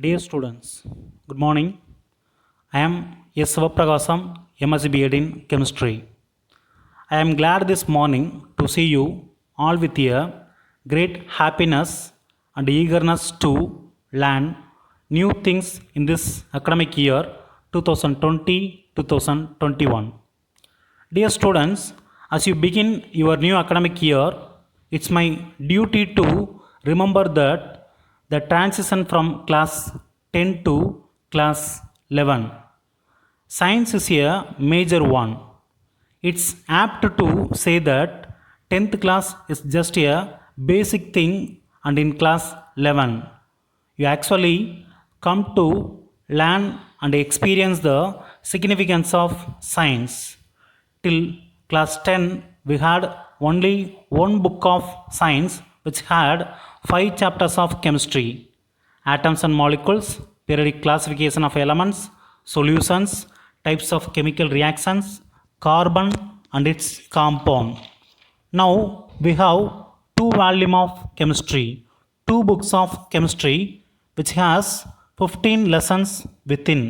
Dear students, good morning. I am S. Sivapragasham, MSc B.Ed in Chemistry. I am glad this morning to see you all with a great happiness and eagerness to learn new things in this academic year 2020-2021. Dear students, as you begin your new academic year, it's my duty to remember that the transition from class 10 to class 11. Science is a major one. It's apt to say that 10th class is just a basic thing, and in class 11 you actually come to learn and experience the significance of science. Till class 10 we had only one book of science which had 5 chapters of chemistry: atoms and molecules, periodic classification of elements, solutions, types of chemical reactions, carbon and its compound. Now we have 2 volumes of chemistry, 2 books of chemistry which has 15 lessons within.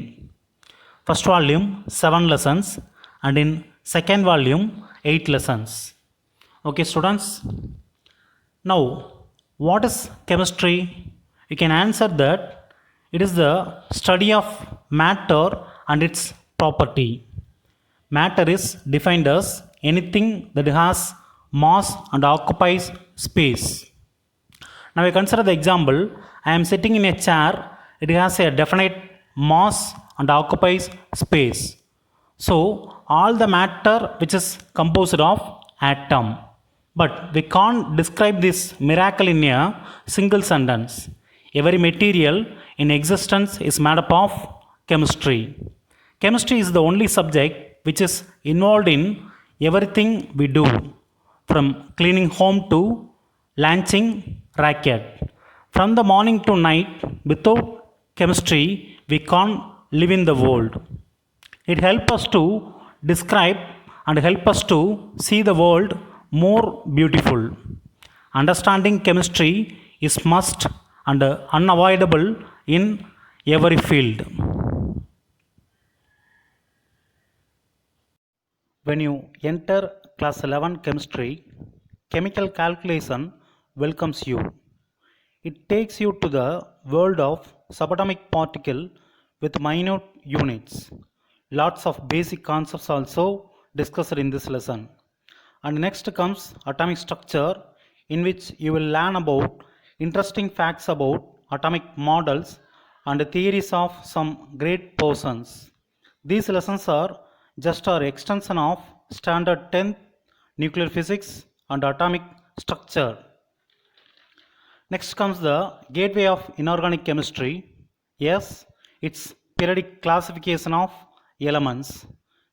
First volume 7 lessons and in second volume 8 lessons. Okay students, now what is chemistry? You can answer that it is the study of matter and its property. Matter is defined as anything that has mass and occupies space. Now we consider the example. I am sitting in a chair. It has a definite mass and occupies space. So all the matter which is composed of atom. But we can't describe this miracle in a single sentence. Every material in existence is made up of chemistry. Chemistry is the only subject which is involved in everything we do, from cleaning home to launching racket. From the morning to night, without chemistry, we can't live in the world. It helps us to describe and help us to see the world more beautiful. Understanding chemistry is must and unavoidable in every field. When you enter class 11 chemistry, chemical calculation welcomes you. It takes you to the world of subatomic particle with minute units. Lots of basic concepts also discussed in this lesson. And next comes atomic structure, in which you will learn about interesting facts about atomic models and theories of some great persons. These lessons are just an extension of standard 10th nuclear physics and atomic structure. Next comes the gateway of inorganic chemistry. Yes, it's periodic classification of elements.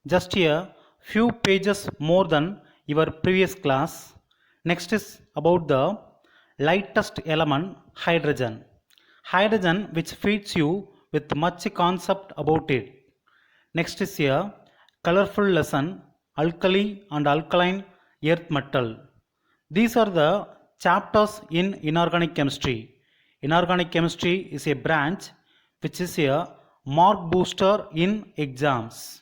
Just a few pages more than your previous class. Next is about the lightest element, hydrogen. Hydrogen which feeds you with much concept about it. Next is a colorful lesson, alkali and alkaline earth metal. These are the chapters in inorganic chemistry. Inorganic chemistry is a branch which is a mark booster in exams.